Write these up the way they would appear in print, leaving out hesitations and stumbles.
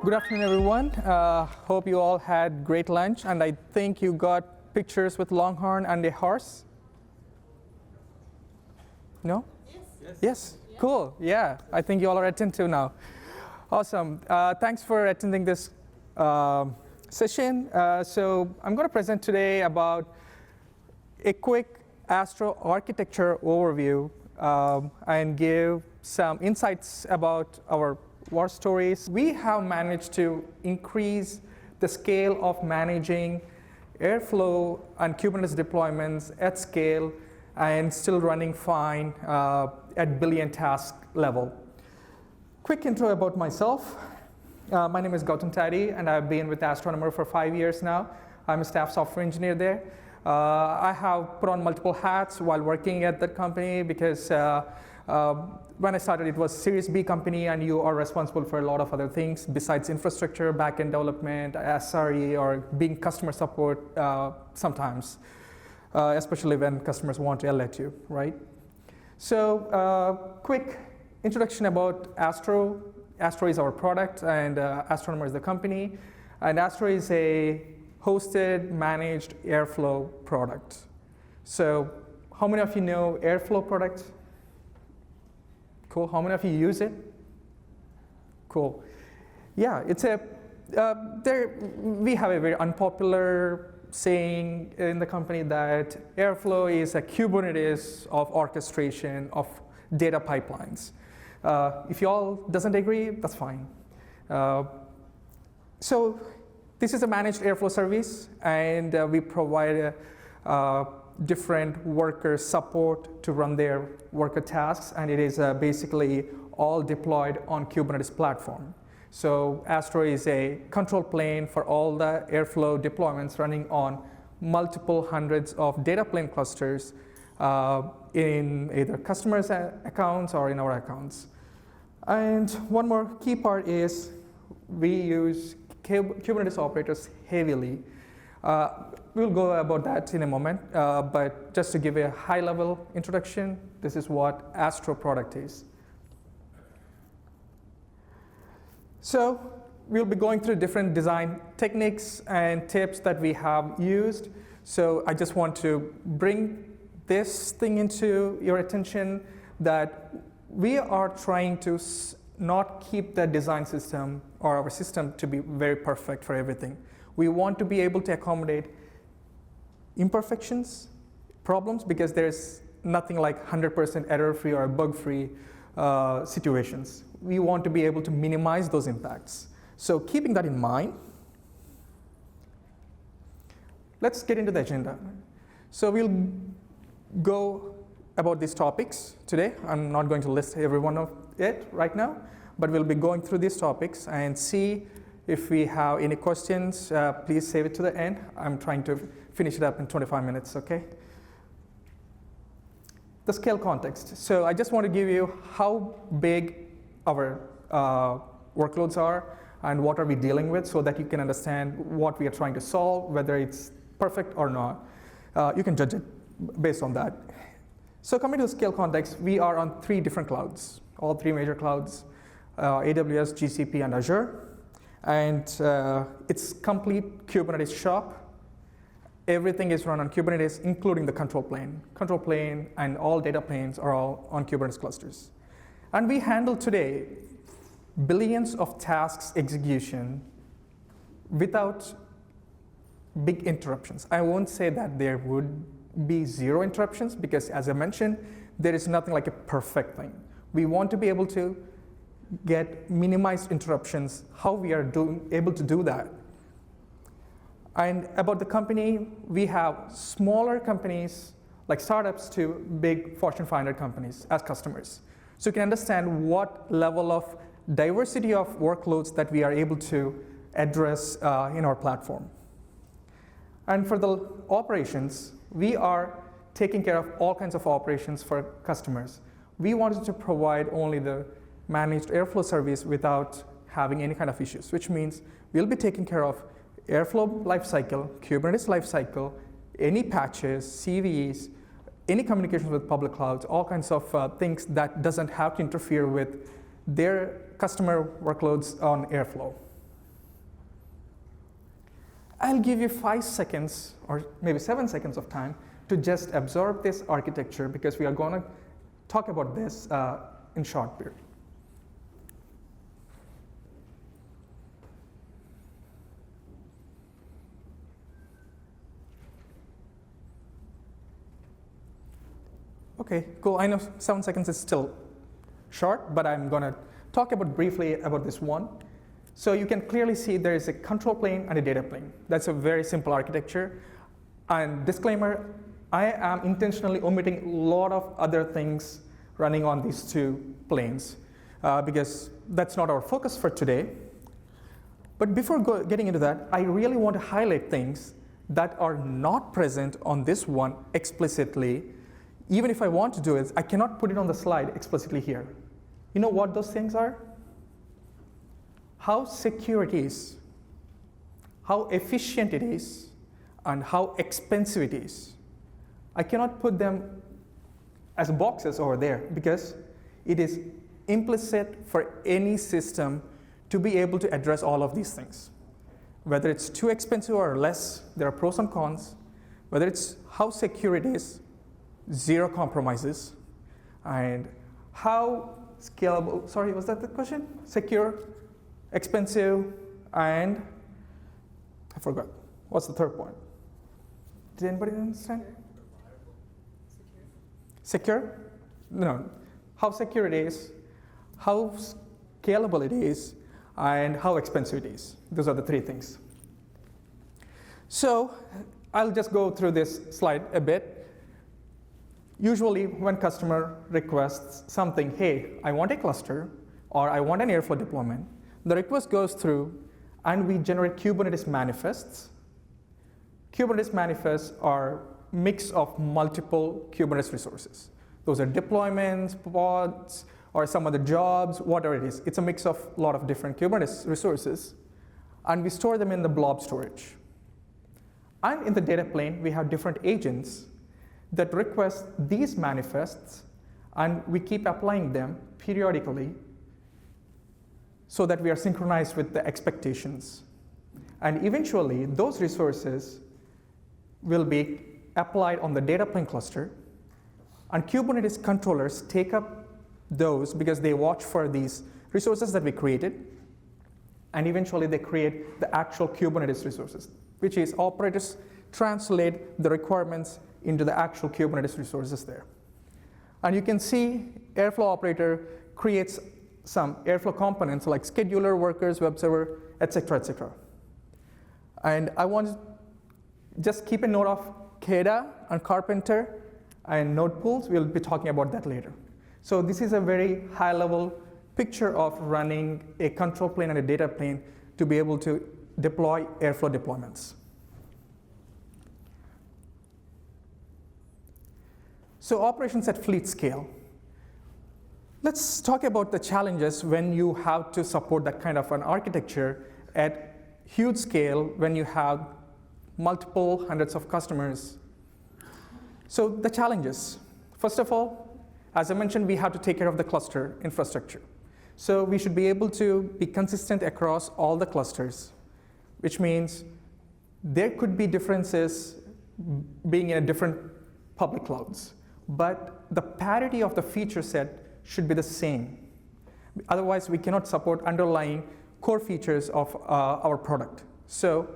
Good afternoon, everyone. Hope you all had great lunch, and I think you got pictures with Longhorn and a horse. No? Yes. Cool. Yeah. I think you all are attentive now. Awesome. Thanks for attending this session. So I'm going to present today about a quick Astro architecture overview and give some insights about our war stories. We have managed to increase the scale of managing Airflow and Kubernetes deployments at scale and still running fine at billion task level. Quick intro about myself. My name is Goutam Tadi, and I've been with Astro for 5 years now. I'm a staff software engineer there. I have put on multiple hats while working at that company because when I started, it was Series B company, and you are responsible for a lot of other things besides infrastructure, backend development, SRE, or being customer support sometimes, especially when customers want to yell at you, right? So quick introduction about Astro. Astro is our product, and Astro is the company. And Astro is a hosted, managed Airflow product. So how many of you know Airflow product? Cool. How many of you use it? Cool. Yeah, it's a, we have a very unpopular saying in the company that Airflow is a Kubernetes of orchestration of data pipelines. If you all doesn't agree, that's fine. So this is a managed Airflow service, and we provide different worker support to run their worker tasks, and it is basically all deployed on Kubernetes platform. So Astro is a control plane for all the Airflow deployments running on multiple hundreds of data plane clusters in either customers' accounts or in our accounts. And one more key part is we use Kubernetes operators heavily. We'll go about that in a moment, but just to give a high-level introduction, this is what Astro product is. So we'll be going through different design techniques and tips that we have used. So I just want to bring this thing into your attention that we are trying to not keep the design system or our system to be very perfect for everything. We want to be able to accommodate imperfections, problems, because there's nothing like 100% error-free or bug-free situations. We want to be able to minimize those impacts. So keeping that in mind, let's get into the agenda. So we'll go about these topics today. I'm not going to list every one of it right now, but we'll be going through these topics and see if we have any questions. Please save it to the end. I'm trying to finish it up in 25 minutes, okay? The scale context. So I just want to give you how big our workloads are and what are we dealing with so that you can understand what we are trying to solve, whether it's perfect or not. You can judge it based on that. So coming to the scale context, we are on 3 different clouds, all 3 major clouds, AWS, GCP, and Azure. And it's complete Kubernetes shop. Everything is run on Kubernetes, including the control plane. Control plane and all data planes are all on Kubernetes clusters. And we handle today billions of tasks execution without big interruptions. I won't say that there would be 0 interruptions, because as I mentioned, there is nothing like a perfect thing. We want to be able to get minimized interruptions. How we are able to do that. And about the company, we have smaller companies like startups to big Fortune 500 companies as customers. So you can understand what level of diversity of workloads that we are able to address in our platform. And for the operations, we are taking care of all kinds of operations for customers. We wanted to provide only the managed Airflow service without having any kind of issues, which means we'll be taking care of Airflow lifecycle, Kubernetes lifecycle, any patches, CVEs, any communications with public clouds, all kinds of things that doesn't have to interfere with their customer workloads on Airflow. I'll give you 5 seconds or maybe 7 seconds of time to just absorb this architecture because we are going to talk about this in short period. Okay, cool. I know 7 seconds is still short, but I'm going to talk briefly about this one. So you can clearly see there is a control plane and a data plane. That's a very simple architecture. And disclaimer, I am intentionally omitting a lot of other things running on these 2 planes because that's not our focus for today. But before getting into that, I really want to highlight things that are not present on this one explicitly. Even if I want to do it, I cannot put it on the slide explicitly here. You know what those things are? How secure it is, how efficient it is, and how expensive it is. I cannot put them as boxes over there because it is implicit for any system to be able to address all of these things. Whether it's too expensive or less, there are pros and cons. Whether it's how secure it is, 0 compromises, and how scalable, sorry, was that the question? Secure, expensive, and I forgot. What's the third point? Did anybody understand? Secure? No. How secure it is, how scalable it is, and how expensive it is. Those are the 3 things. So I'll just go through this slide a bit. Usually when customer requests something, hey, I want a cluster, or I want an Airflow deployment, the request goes through and we generate Kubernetes manifests. Kubernetes manifests are a mix of multiple Kubernetes resources. Those are deployments, pods, or some other jobs, whatever it is. It's a mix of a lot of different Kubernetes resources. And we store them in the blob storage. And in the data plane, we have different agents that request these manifests, and we keep applying them periodically so that we are synchronized with the expectations. And eventually, those resources will be applied on the data plane cluster, and Kubernetes controllers take up those because they watch for these resources that we created, and eventually they create the actual Kubernetes resources, which is operators translate the requirements into the actual Kubernetes resources there. And you can see Airflow operator creates some Airflow components like scheduler, workers, web server, et cetera, et cetera. And I want to just keep a note of CADA and Carpenter and node pools. We'll be talking about that later. So this is a very high level picture of running a control plane and a data plane to be able to deploy Airflow deployments. So operations at fleet scale. Let's talk about the challenges when you have to support that kind of an architecture at huge scale when you have multiple hundreds of customers. So the challenges. First of all, as I mentioned, we have to take care of the cluster infrastructure. So we should be able to be consistent across all the clusters, which means there could be differences being in a different public clouds. But the parity of the feature set should be the same. Otherwise, we cannot support underlying core features of our product. So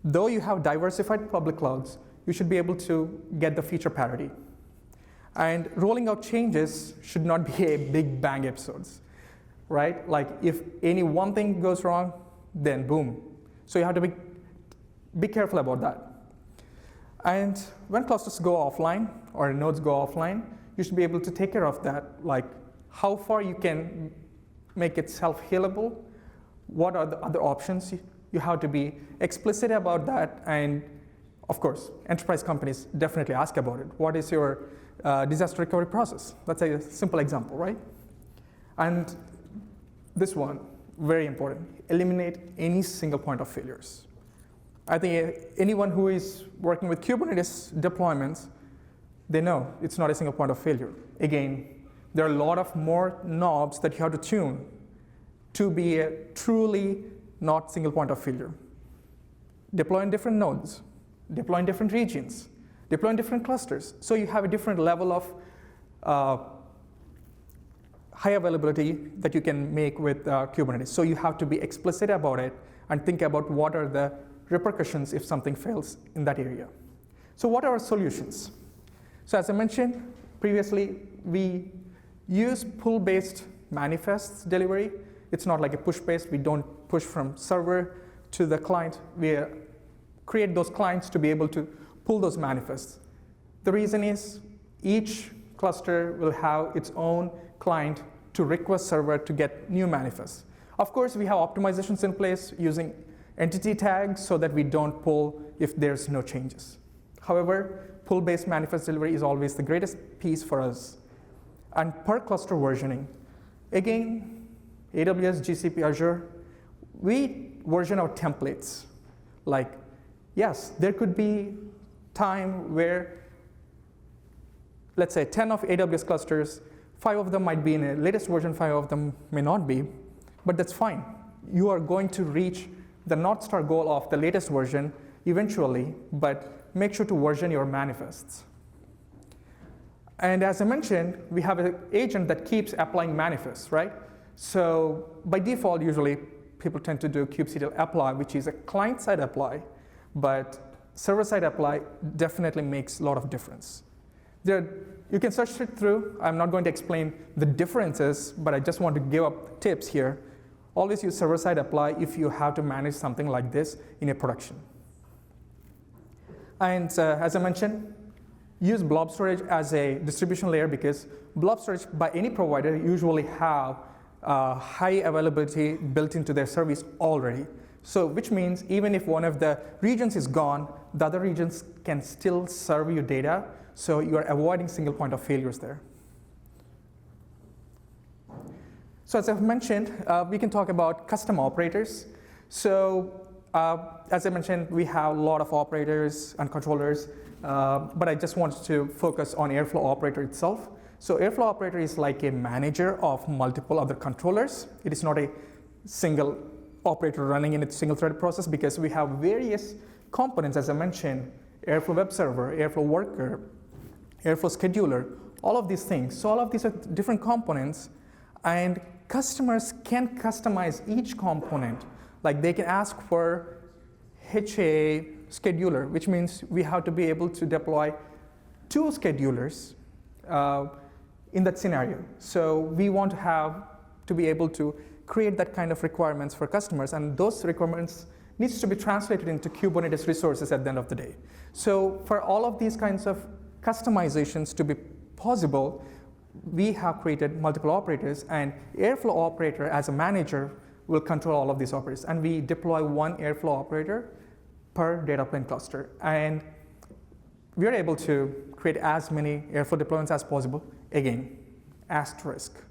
though you have diversified public clouds, you should be able to get the feature parity. And rolling out changes should not be a big bang episodes, right? Like if any one thing goes wrong, then boom. So you have to be careful about that. And when clusters go offline or nodes go offline, you should be able to take care of that, like how far you can make it self-healable, what are the other options. You have to be explicit about that, and of course, enterprise companies definitely ask about it. What is your disaster recovery process? That's a simple example, right? And this one, very important, eliminate any single point of failures. I think anyone who is working with Kubernetes deployments, they know it's not a single point of failure. Again, there are a lot of more knobs that you have to tune to be a truly not single point of failure. deploy in different nodes, deploy in different regions, deploy in different clusters. So you have a different level of high availability that you can make with Kubernetes. So you have to be explicit about it and think about what are the repercussions if something fails in that area. So what are our solutions? So as I mentioned previously, we use pull-based manifests delivery. It's not like a push-based. We don't push from server to the client. We create those clients to be able to pull those manifests. The reason is each cluster will have its own client to request server to get new manifests. Of course, we have optimizations in place using entity tags so that we don't pull if there's no changes. However, pull-based manifest delivery is always the greatest piece for us. And per cluster versioning, again, AWS, GCP, Azure, we version our templates. Like, yes, there could be time where, let's say 10 of AWS clusters, 5 of them might be in the latest version, 5 of them may not be, but that's fine. You are going to reach the North Star goal of the latest version eventually, but make sure to version your manifests. And as I mentioned, we have an agent that keeps applying manifests, right? So by default, usually people tend to do kubectl apply, which is a client-side apply, but server-side apply definitely makes a lot of difference. You can search it through. I'm not going to explain the differences, but I just want to give up tips here. Always use server-side apply if you have to manage something like this in a production. And as I mentioned, use blob storage as a distribution layer because blob storage by any provider usually have high availability built into their service already. So which means even if one of the regions is gone, the other regions can still serve you data. So you are avoiding single point of failures there. So as I've mentioned, we can talk about custom operators. So as I mentioned, we have a lot of operators and controllers, but I just wanted to focus on Airflow operator itself. So Airflow operator is like a manager of multiple other controllers. It is not a single operator running in a single threaded process because we have various components, as I mentioned, Airflow web server, Airflow worker, Airflow scheduler, all of these things. So all of these are different components, and customers can customize each component. Like they can ask for HA scheduler, which means we have to be able to deploy 2 schedulers in that scenario. So we want to have to be able to create that kind of requirements for customers, and those requirements needs to be translated into Kubernetes resources at the end of the day. So for all of these kinds of customizations to be possible, we have created multiple operators, and Airflow operator as a manager will control all of these operators. And we deploy 1 Airflow operator per data plane cluster. And we are able to create as many Airflow deployments as possible. Again, asterisk.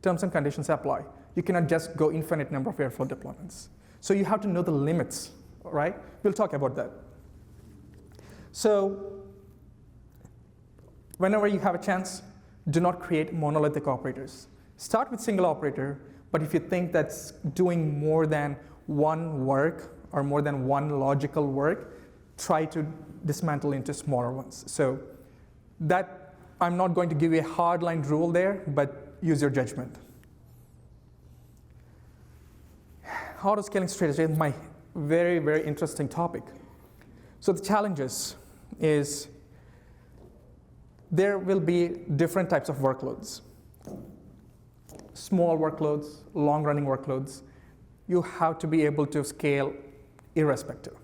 Terms and conditions apply. You cannot just go infinite number of Airflow deployments. So you have to know the limits, right? We'll talk about that. So whenever you have a chance, do not create monolithic operators. Start with single operator, but if you think that's doing more than one work or more than one logical work, try to dismantle into smaller ones. So that, I'm not going to give you a hardline rule there, but use your judgment. Auto-scaling strategy is my very, very interesting topic. So the challenges is there will be different types of workloads. Small workloads, long-running workloads. You have to be able to scale irrespective.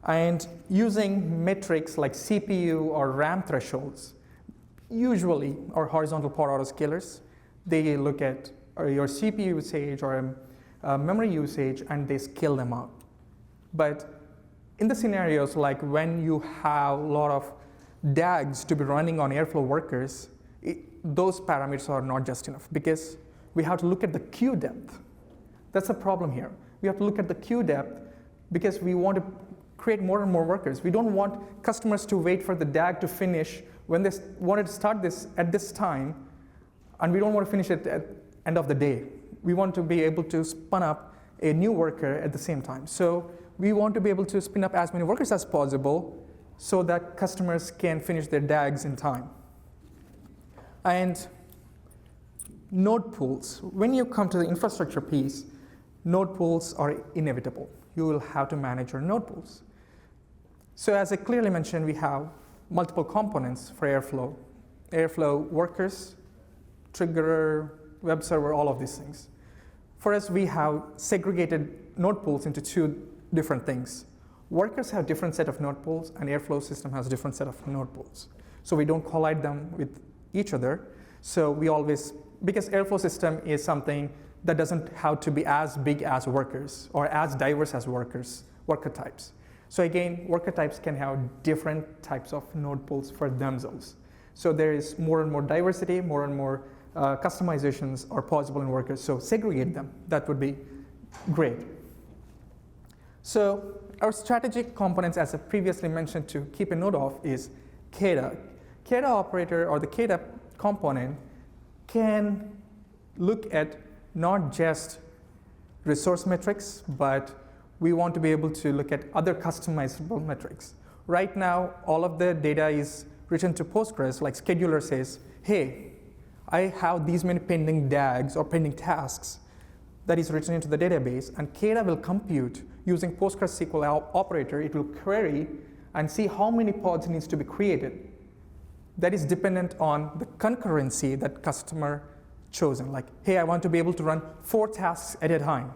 And using metrics like CPU or RAM thresholds, usually are horizontal pod autoscalers. They look at your CPU usage or memory usage, and they scale them out. But in the scenarios like when you have a lot of DAGs to be running on Airflow workers, those parameters are not just enough because we have to look at the queue depth. That's the problem here. We have to look at the queue depth because we want to create more and more workers. We don't want customers to wait for the DAG to finish when they wanted to start this at this time, and we don't want to finish it at the end of the day. We want to be able to spin up a new worker at the same time. So we want to be able to spin up as many workers as possible so that customers can finish their DAGs in time. And node pools. When you come to the infrastructure piece, node pools are inevitable. You will have to manage your node pools. So as I clearly mentioned, we have multiple components for Airflow. Airflow workers, triggerer, web server, all of these things. For us, we have segregated node pools into two different things. Workers have different set of node pools, and Airflow system has a different set of node pools. So we don't collide them with each other. So we always, because Airflow system is something that doesn't have to be as big as workers or as diverse as worker types. So again, worker types can have different types of node pools for themselves. So there is more and more diversity, more and more customizations are possible in workers. So segregate them. That would be great. So our strategic components, as I previously mentioned, to keep a note of is KDA. KDA operator or the KDA component can look at not just resource metrics, but we want to be able to look at other customizable metrics. Right now, all of the data is written to Postgres, like scheduler says, hey, I have these many pending DAGs or pending tasks that is written into the database, and KDA will compute using PostgreSQL operator. It will query and see how many pods needs to be created. That is dependent on the concurrency that customer chosen. Like, hey, I want to be able to run 4 tasks at a time.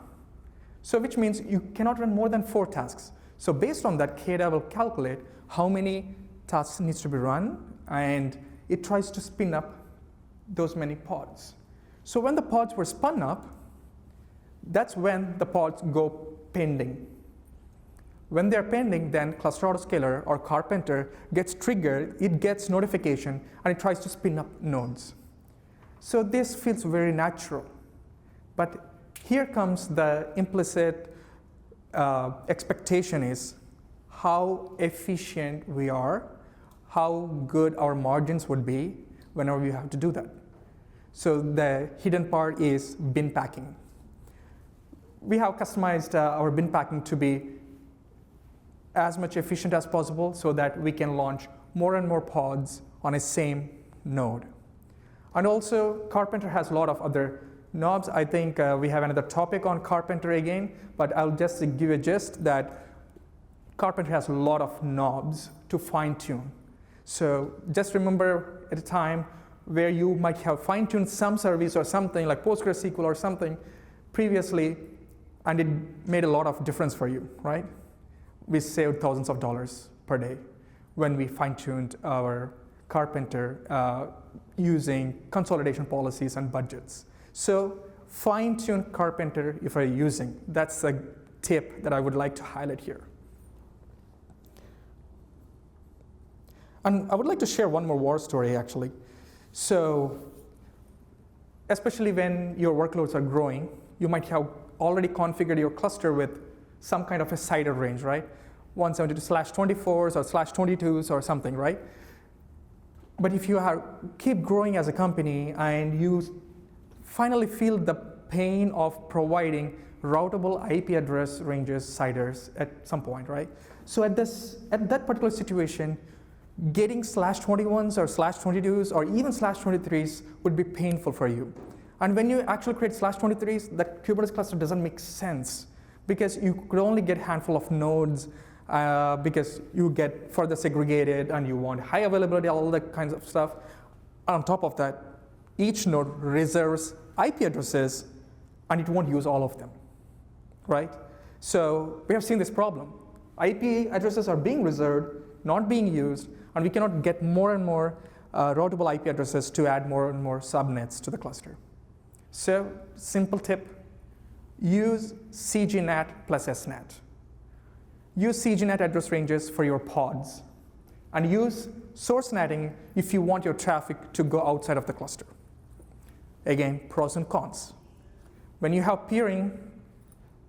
So which means you cannot run more than 4 tasks. So based on that, KDA will calculate how many tasks needs to be run, and it tries to spin up those many pods. So when the pods were spun up, that's when the pods go pending. When they're pending, then cluster autoscaler or Carpenter gets triggered, it gets notification, and it tries to spin up nodes. So this feels very natural. But here comes the implicit expectation is how efficient we are, how good our margins would be whenever we have to do that. So the hidden part is bin packing. We have customized our bin packing to be as much efficient as possible so that we can launch more and more pods on a same node. And also, Carpenter has a lot of other knobs. I think we have another topic on Carpenter again, but I'll just give a gist that Carpenter has a lot of knobs to fine-tune. So just remember at a time where you might have fine-tuned some service or something like PostgreSQL or something previously, and it made a lot of difference for you, right? We saved thousands of dollars per day when we fine-tuned our Carpenter using consolidation policies and budgets. So fine-tune Carpenter if you're using. That's a tip that I would like to highlight here. And I would like to share one more war story, actually. So especially when your workloads are growing, you might have already configured your cluster with some kind of a CIDR range, right? 172/24s or /22s or something, right? But if you keep growing as a company and you finally feel the pain of providing routable IP address ranges, CIDRs at some point, right? So at that particular situation, getting /21s or /22s or even /23s would be painful for you. And when you actually create /23s, that Kubernetes cluster doesn't make sense because you could only get a handful of nodes because you get further segregated and you want high availability, all that kinds of stuff. On top of that, each node reserves IP addresses and it won't use all of them, right? So we have seen this problem. IP addresses are being reserved, not being used, and we cannot get more and more routable IP addresses to add more and more subnets to the cluster. So simple tip, use CGNAT plus SNAT. Use CGNAT address ranges for your pods, and use source natting if you want your traffic to go outside of the cluster. Again, pros and cons. When you have peering,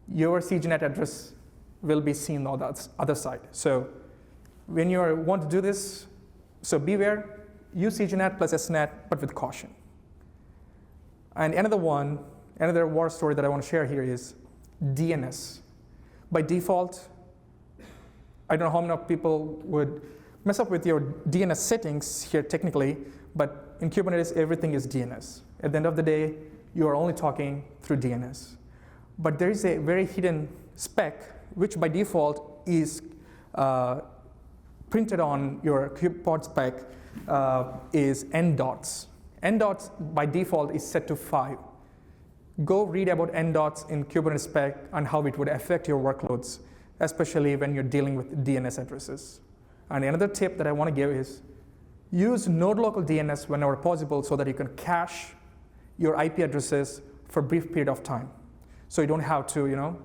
your CGNAT address will be seen on the other side. So when you want to do this, so beware, use CGNAT plus SNAT, but with caution. And another war story that I want to share here is DNS. By default, I don't know how many people would mess up with your DNS settings here technically, but in Kubernetes, everything is DNS. At the end of the day, you are only talking through DNS. But there is a very hidden spec, which by default is printed on your kubepod spec, is ndots. Ndots by default is set to 5. Go read about ndots in Kubernetes spec and how it would affect your workloads, especially when you're dealing with DNS addresses. And another tip that I want to give is use node local DNS whenever possible so that you can cache your IP addresses for a brief period of time. So you don't have to,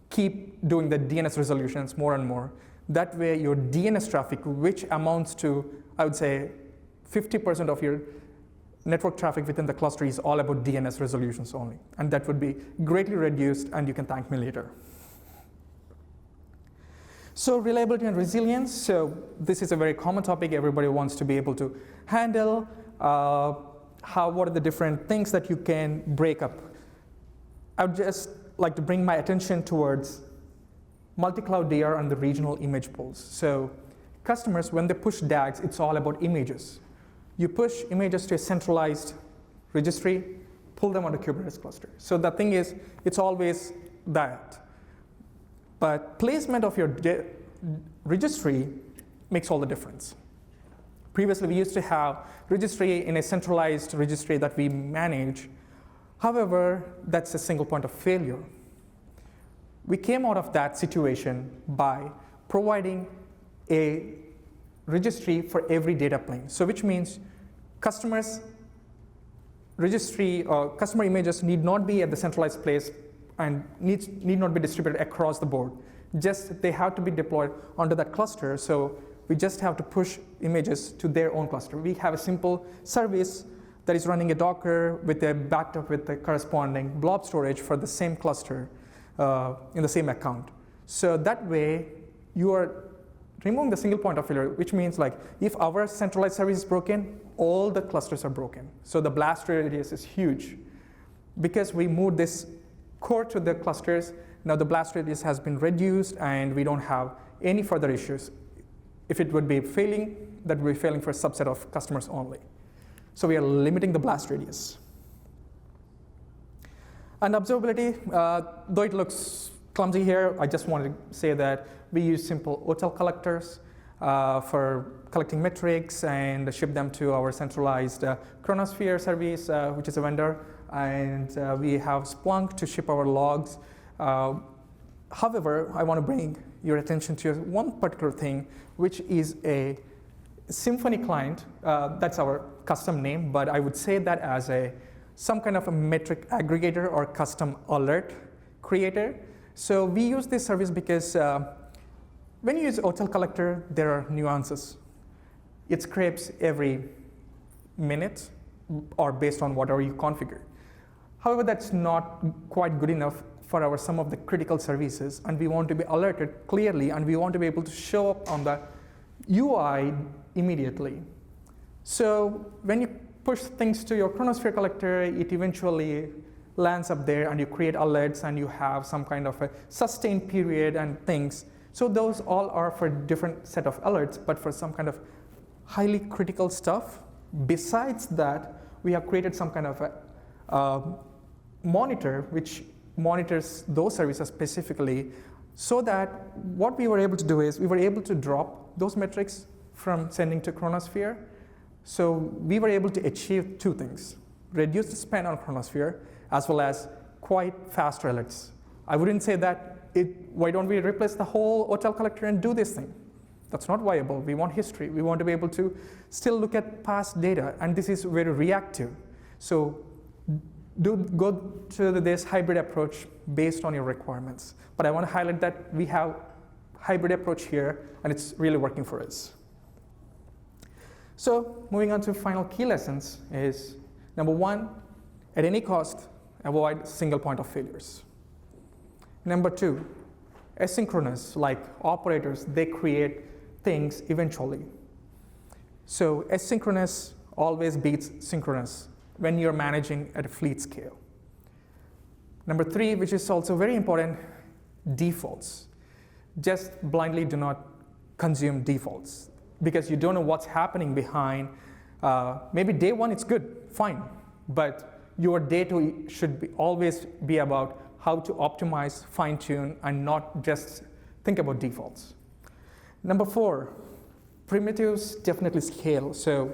keep doing the DNS resolutions more and more. That way your DNS traffic, which amounts to, I would say, 50% of your network traffic within the cluster is all about DNS resolutions only. And that would be greatly reduced, and you can thank me later. So reliability and resilience. So this is a very common topic everybody wants to be able to handle. What are the different things that you can break up? I would just like to bring my attention towards multi-cloud DR and the regional image pools. So customers, when they push DAGs, it's all about images. You push images to a centralized registry, pull them on a Kubernetes cluster. So the thing is, it's always that. But placement of your registry makes all the difference. Previously, we used to have registry in a centralized registry that we manage. However, that's a single point of failure. We came out of that situation by providing a registry for every data plane. So which means customers' registry or customer images need not be at the centralized place and need not be distributed across the board. Just they have to be deployed onto that cluster. So we just have to push images to their own cluster. We have a simple service that is running a Docker with a backed up with the corresponding blob storage for the same cluster in the same account. So that way, you are removing the single point of failure, which means like if our centralized service is broken, all the clusters are broken. So the blast radius is huge. Because we moved this core to the clusters, now the blast radius has been reduced and we don't have any further issues. If it would be failing, that would be failing for a subset of customers only. So we are limiting the blast radius. And observability, though it looks clumsy here, I just wanted to say that we use simple OTel collectors for collecting metrics and ship them to our centralized Chronosphere service, which is a vendor. And we have Splunk to ship our logs. However, I want to bring your attention to one particular thing, which is a Symfony client. That's our custom name, but I would say that as some kind of a metric aggregator or custom alert creator. So we use this service because when you use OTel collector, there are nuances. It scrapes every minute or based on whatever you configure. However, that's not quite good enough for some of the critical services, and we want to be alerted clearly, and we want to be able to show up on the UI immediately. So when you push things to your Chronosphere collector, it eventually lands up there, and you create alerts, and you have some kind of a sustained period and things. So those all are for different set of alerts, but for some kind of highly critical stuff. Besides that, we have created some kind of a monitor which monitors those services specifically, so that what we were able to do is we were able to drop those metrics from sending to Chronosphere. So we were able to achieve two things: reduce the spend on Chronosphere, as well as quite fast alerts. I wouldn't say that why don't we replace the whole OTel collector and do this thing? That's not viable. We want history. We want to be able to still look at past data, and this is very reactive. So go to this hybrid approach based on your requirements. But I want to highlight that we have hybrid approach here, and it's really working for us. So moving on to final key lessons is, number one, at any cost, avoid single point of failures. Number two, asynchronous, like operators, they create things eventually. So asynchronous always beats synchronous when you're managing at a fleet scale. Number three, which is also very important, defaults. just blindly do not consume defaults because you don't know what's happening behind. Maybe day one it's good, fine, but your day two should always be about how to optimize, fine tune, and not just think about defaults. Number 4, primitives definitely scale. So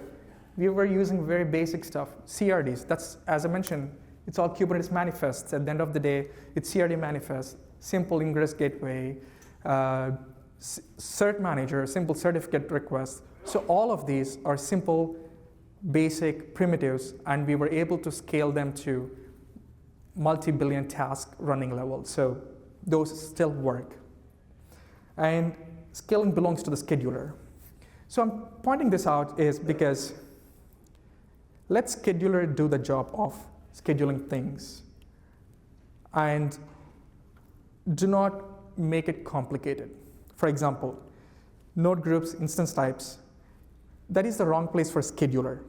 we were using very basic stuff, CRDs. That's, as I mentioned, it's all Kubernetes manifests. At the end of the day, it's CRD manifest, simple ingress gateway, cert manager, simple certificate requests. So all of these are simple, basic primitives, and we were able to scale them to multi-billion task running level. So those still work. And scaling belongs to the scheduler. So I'm pointing this out is because let scheduler do the job of scheduling things, and do not make it complicated. For example, node groups, instance types, that is the wrong place for scheduler.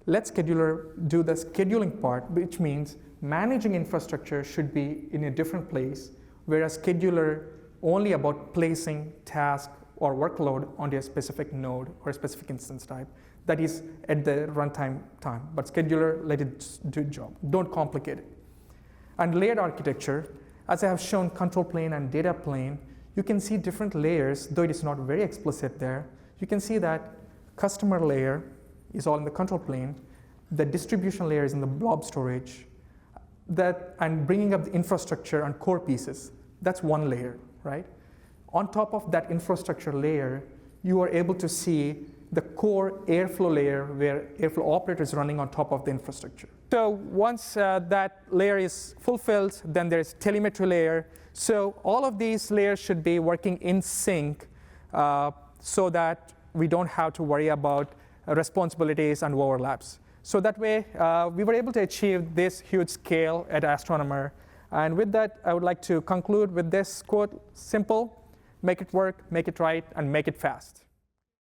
Let scheduler do the scheduling part, which means managing infrastructure should be in a different place, whereas scheduler only about placing task or workload onto a specific node or a specific instance type. That is at the runtime time. But scheduler, let it do the job. Don't complicate it. And layered architecture, as I have shown control plane and data plane, you can see different layers, though it is not very explicit there. You can see that customer layer is all in the control plane. The distribution layer is in the blob storage. And bringing up the infrastructure and core pieces, that's one layer, right? On top of that infrastructure layer, you are able to see the core Airflow layer where Airflow operator is running on top of the infrastructure. So once that layer is fulfilled, then there's telemetry layer. So all of these layers should be working in sync so that we don't have to worry about responsibilities and overlaps. So that way, we were able to achieve this huge scale at Astronomer. And with that, I would like to conclude with this quote, simple, make it work, make it right, and make it fast.